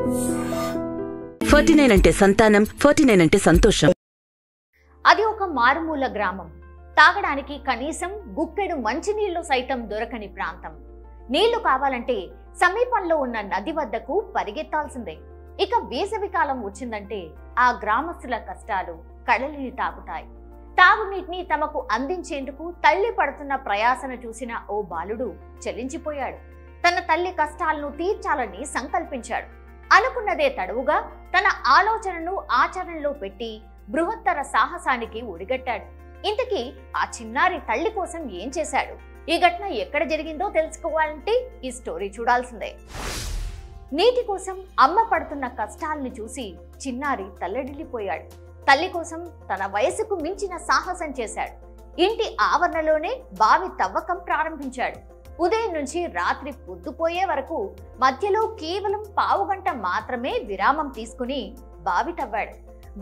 49 అంటే సంతానం, 49 అంటే సంతోషం. అది ఒక మారుమూల గ్రామం. తాగడానికి కనీసం గుప్పెడు మంచినీళ్లు సైతం దొరకని ప్రాంతం. నీళ్లు కావాలంటే సమీపంలో ఉన్న నది వద్దకు పరిగెత్తాల్సిందే. ఇక వేసవి కాలం వచ్చిందంటే ఆ గ్రామస్తుల కష్టాలు కడలిని తాగుతాయి. తాగునీటిని తమకు అందించేందుకు తల్లి పడుతున్న ప్రయాసను చూసిన ఓ బాలుడు చలించిపోయాడు. తన తల్లి కష్టాలను తీర్చాలని సంకల్పించాడు. అనుకున్నదే తడవుగా తన ఆలోచనను ఆచరణలో పెట్టి బృహత్తర సాహసానికి ఒడిగట్టాడు. ఇంతకీ ఆ చిన్నారి తల్లి కోసం ఏం చేశాడు? ఈ ఘటన ఎక్కడ జరిగిందో తెలుసుకోవాలంటే ఈ స్టోరీ చూడాల్సిందే. నీటి కోసం అమ్మ పడుతున్న కష్టాలను చూసి చిన్నారి తల్లడిల్లిపోయాడు. తల్లి కోసం తన వయసుకు మించిన సాహసం చేశాడు. ఇంటి ఆవరణలోనే బావి తవ్వకం ప్రారంభించాడు. ఉదయం నుంచి రాత్రి పొద్దుపోయే వరకు మధ్యలో కేవలం పావుగంట మాత్రమే విరామం తీసుకుని బావి తవ్వాడు.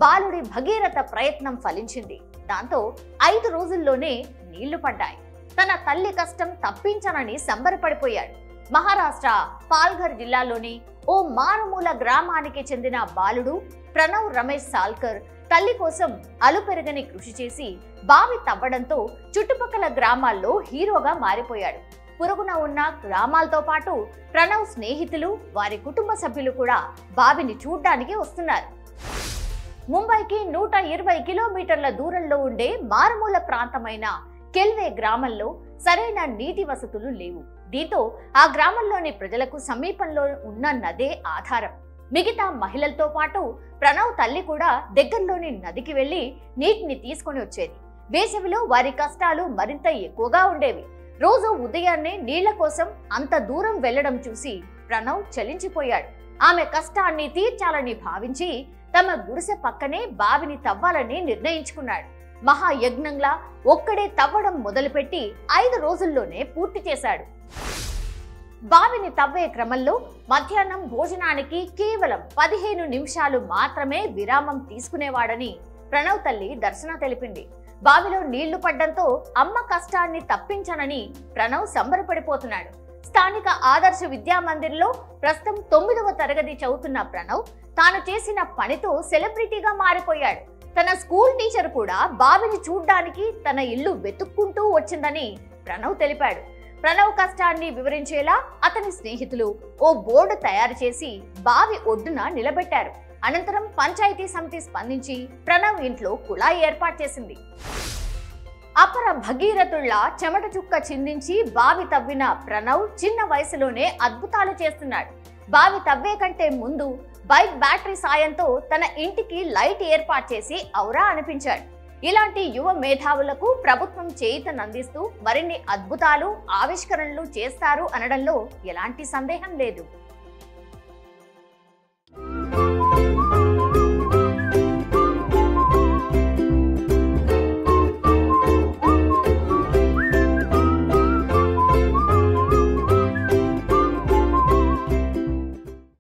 బాలుడి భగీరథ ప్రయత్నం ఫలించింది. దాంతో 5 రోజుల్లోనే నీళ్లు పడ్డాయి. తన తల్లి కష్టం తప్పించనని సంబరపడిపోయాడు. మహారాష్ట్ర పాల్ఘర్ జిల్లాలోని ఓ మారుమూల గ్రామానికి చెందిన బాలుడు ప్రణవ్ రమేష్ సాల్కర్ తల్లి కోసం అలుపెరగని కృషి చేసి బావి తవ్వడంతో చుట్టుపక్కల గ్రామాల్లో హీరోగా మారిపోయాడు. పొరుగున ఉన్న గ్రామాలతో పాటు ప్రణవ్ స్నేహితులు, వారి కుటుంబ సభ్యులు కూడా బావిని చూడ్డానికి వస్తున్నారు. ముంబైకి 120 కిలోమీటర్ల దూరంలో ఉండే మారుమూల ప్రాంతమైన కెల్వే గ్రామంలో సరైన నీటి వసతులు లేవు. దీంతో ఆ గ్రామంలోని ప్రజలకు సమీపంలో ఉన్న నదే ఆధారం. మిగతా మహిళలతో పాటు ప్రణవ్ తల్లి కూడా దగ్గరలోని నదికి వెళ్లి నీటిని తీసుకొని వచ్చేది. వేసవిలో వారి కష్టాలు మరింత ఎక్కువగా ఉండేవి. రోజు ఉదయాన్నే నీళ్ల కోసం అంత దూరం వెళ్లడం చూసి ప్రణవ్ చలించిపోయాడు. ఆమె కష్టాన్ని తీర్చాలని భావించి తమ గుడిసె పక్కనే బావిని తవ్వాలని నిర్ణయించుకున్నాడు. మహాయజ్ఞంలా ఒక్కడే తవ్వడం మొదలుపెట్టి 5 రోజుల్లోనే పూర్తి చేశాడు. బావిని తవ్వే క్రమంలో మధ్యాహ్నం భోజనానికి కేవలం 15 నిమిషాలు మాత్రమే విరామం తీసుకునేవాడని ప్రణవ్ తల్లి దర్శన తెలిపింది. బావిలో నీళ్లు పడ్డంతో అమ్మ కష్టాన్ని తప్పించనని ప్రణవ్ సంబరపడిపోతున్నాడు. స్థానిక ఆదర్శ విద్యామందిర్లో ప్రస్తుతం 9వ తరగతి చదువుతున్న ప్రణవ్ తాను చేసిన పనితో సెలబ్రిటీగా మారిపోయాడు. తన స్కూల్ టీచర్ కూడా బావిని చూడ్డానికి తన ఇల్లు వెతుక్కుంటూ వచ్చిందని ప్రణవ్ తెలిపాడు. ప్రణవ్ కష్టాన్ని వివరించేలా అతని స్నేహితులు ఓ బోర్డు తయారు చేసి బావి ఒడ్డున నిలబెట్టారు. అనంతరం పంచాయతీ సమితి స్పందించి ప్రణవ్ ఇంట్లో కుళాయి ఏర్పాటు చేసింది. అపర భగీరథుల్లా చెమట చుక్క చిందించి బావి తవ్విన ప్రణవ్ చిన్న వయసులోనే అద్భుతాలు చేస్తున్నాడు. బావి తవ్వే కంటే ముందు బైక్ బ్యాటరీ సాయంతో తన ఇంటికి లైట్ ఏర్పాటు చేసి ఔరా అనిపించాడు. ఇలాంటి యువ మేధావులకు ప్రభుత్వం చేయూతనందిస్తూ మరిన్ని అద్భుతాలు, ఆవిష్కరణలు చేస్తారు అనడంలో ఎలాంటి సందేహం లేదు.